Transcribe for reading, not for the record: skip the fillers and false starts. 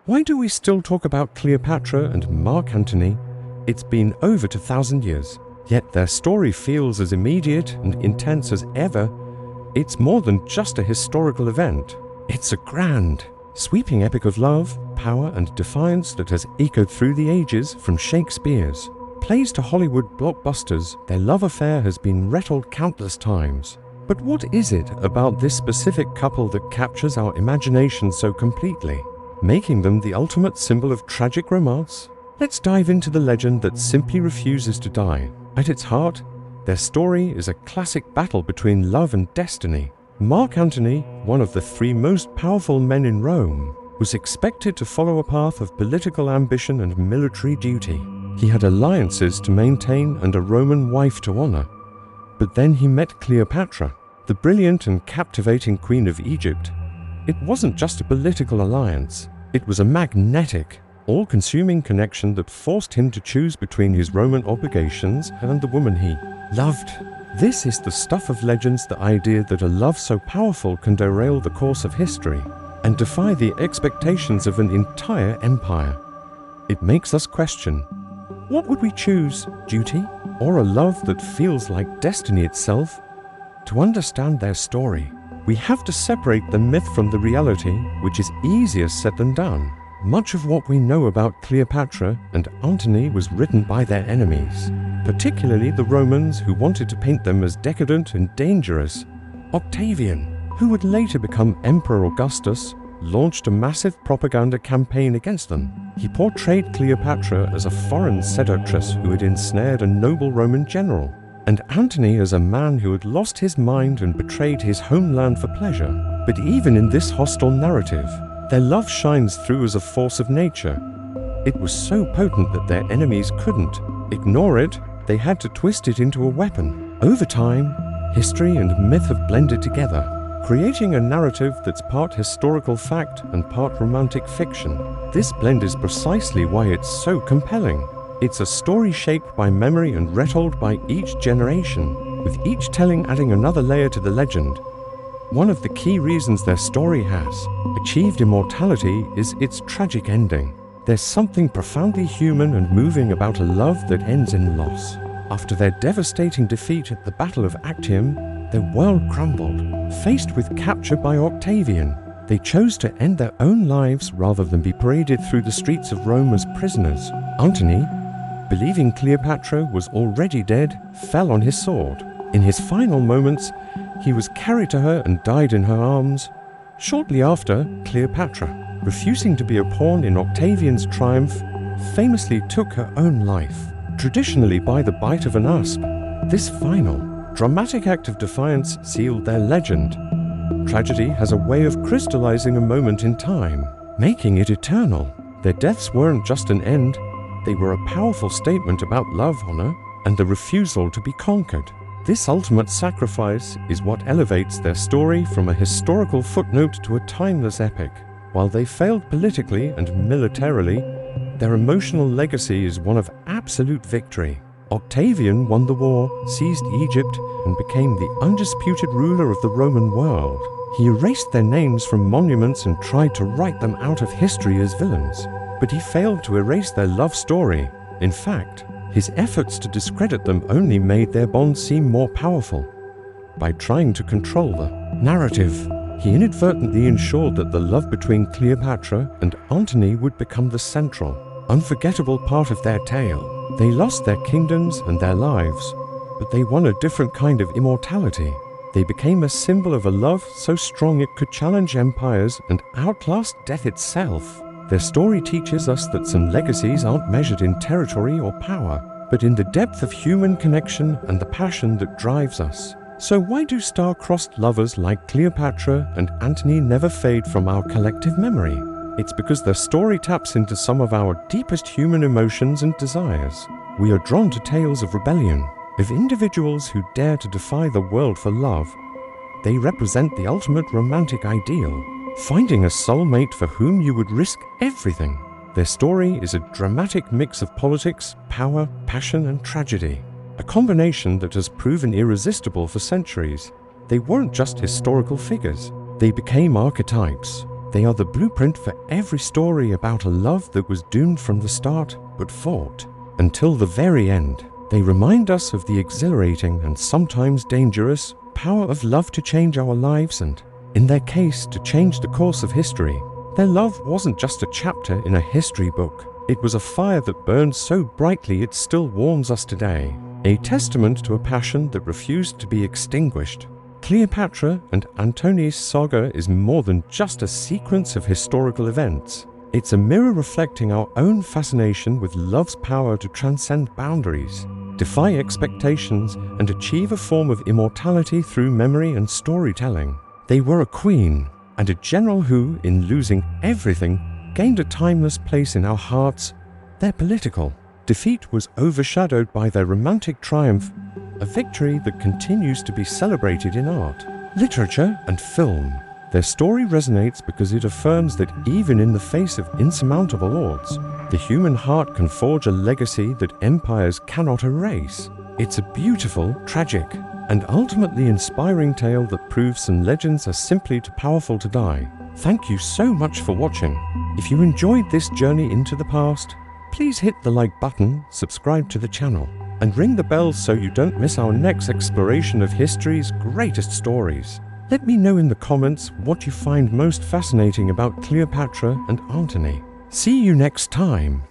Why do we still talk about Cleopatra and Mark Antony? It's been over 2,000 years, yet their story feels as immediate and intense as ever. It's more than just a historical event. It's a grand, sweeping epic of love, power, and defiance that has echoed through the ages. From Shakespeare's plays to Hollywood blockbusters, their love affair has been retold countless times. But what is it about this specific couple that captures our imagination so completely, making them the ultimate symbol of tragic romance? Let's dive into the legend that simply refuses to die. At its heart, their story is a classic battle between love and destiny. Mark Antony, one of the three most powerful men in Rome, was expected to follow a path of political ambition and military duty. He had alliances to maintain and a Roman wife to honor. But then he met Cleopatra, the brilliant and captivating Queen of Egypt. It wasn't just a political alliance, it was a magnetic, all-consuming connection that forced him to choose between his Roman obligations and the woman he loved. This is the stuff of legends, the idea that a love so powerful can derail the course of history and defy the expectations of an entire empire. It makes us question, what would we choose, duty or a love that feels like destiny itself? To understand their story, we have to separate the myth from the reality, which is easier said than done. Much of what we know about Cleopatra and Antony was written by their enemies, particularly the Romans, who wanted to paint them as decadent and dangerous. Octavian, who would later become Emperor Augustus, launched a massive propaganda campaign against them. He portrayed Cleopatra as a foreign seductress who had ensnared a noble Roman general, and Antony as a man who had lost his mind and betrayed his homeland for pleasure. But even in this hostile narrative, their love shines through as a force of nature. It was so potent that their enemies couldn't ignore it. They had to twist it into a weapon. Over time, history and myth have blended together, creating a narrative that's part historical fact and part romantic fiction. This blend is precisely why it's so compelling. It's a story shaped by memory and retold by each generation, with each telling adding another layer to the legend. One of the key reasons their story has achieved immortality is its tragic ending. There's something profoundly human and moving about a love that ends in loss. After their devastating defeat at the Battle of Actium, their world crumbled. Faced with capture by Octavian, they chose to end their own lives rather than be paraded through the streets of Rome as prisoners. Antony, believing Cleopatra was already dead, fell on his sword. In his final moments, he was carried to her and died in her arms. Shortly after, Cleopatra, refusing to be a pawn in Octavian's triumph, famously took her own life, traditionally by the bite of an asp. This final, dramatic act of defiance sealed their legend. Tragedy has a way of crystallizing a moment in time, making it eternal. Their deaths weren't just an end, they were a powerful statement about love, honor, and the refusal to be conquered. This ultimate sacrifice is what elevates their story from a historical footnote to a timeless epic. While they failed politically and militarily, their emotional legacy is one of absolute victory. Octavian won the war, seized Egypt, and became the undisputed ruler of the Roman world. He erased their names from monuments and tried to write them out of history as villains. But he failed to erase their love story. In fact, his efforts to discredit them only made their bond seem more powerful. By trying to control the narrative, he inadvertently ensured that the love between Cleopatra and Antony would become the central, unforgettable part of their tale. They lost their kingdoms and their lives, but they won a different kind of immortality. They became a symbol of a love so strong it could challenge empires and outlast death itself. Their story teaches us that some legacies aren't measured in territory or power, but in the depth of human connection and the passion that drives us. So why do star-crossed lovers like Cleopatra and Antony never fade from our collective memory? It's because their story taps into some of our deepest human emotions and desires. We are drawn to tales of rebellion, of individuals who dare to defy the world for love. They represent the ultimate romantic ideal, finding a soulmate for whom you would risk everything. Their story is a dramatic mix of politics, power, passion, and tragedy, a combination that has proven irresistible for centuries. They weren't just historical figures, they became archetypes. They are the blueprint for every story about a love that was doomed from the start, but fought until the very end. They remind us of the exhilarating and sometimes dangerous power of love to change our lives and, in their case, to change the course of history. Their love wasn't just a chapter in a history book. It was a fire that burned so brightly it still warms us today, a testament to a passion that refused to be extinguished. Cleopatra and Antony's saga is more than just a sequence of historical events. It's a mirror reflecting our own fascination with love's power to transcend boundaries, defy expectations, and achieve a form of immortality through memory and storytelling. They were a queen and a general who, in losing everything, gained a timeless place in our hearts. Their political defeat was overshadowed by their romantic triumph, a victory that continues to be celebrated in art, literature, and film. Their story resonates because it affirms that even in the face of insurmountable odds, the human heart can forge a legacy that empires cannot erase. It's a beautiful, tragic, and ultimately inspiring tale that proves some legends are simply too powerful to die. Thank you so much for watching. If you enjoyed this journey into the past, please hit the like button, subscribe to the channel, and ring the bell so you don't miss our next exploration of history's greatest stories. Let me know in the comments what you find most fascinating about Cleopatra and Antony. See you next time.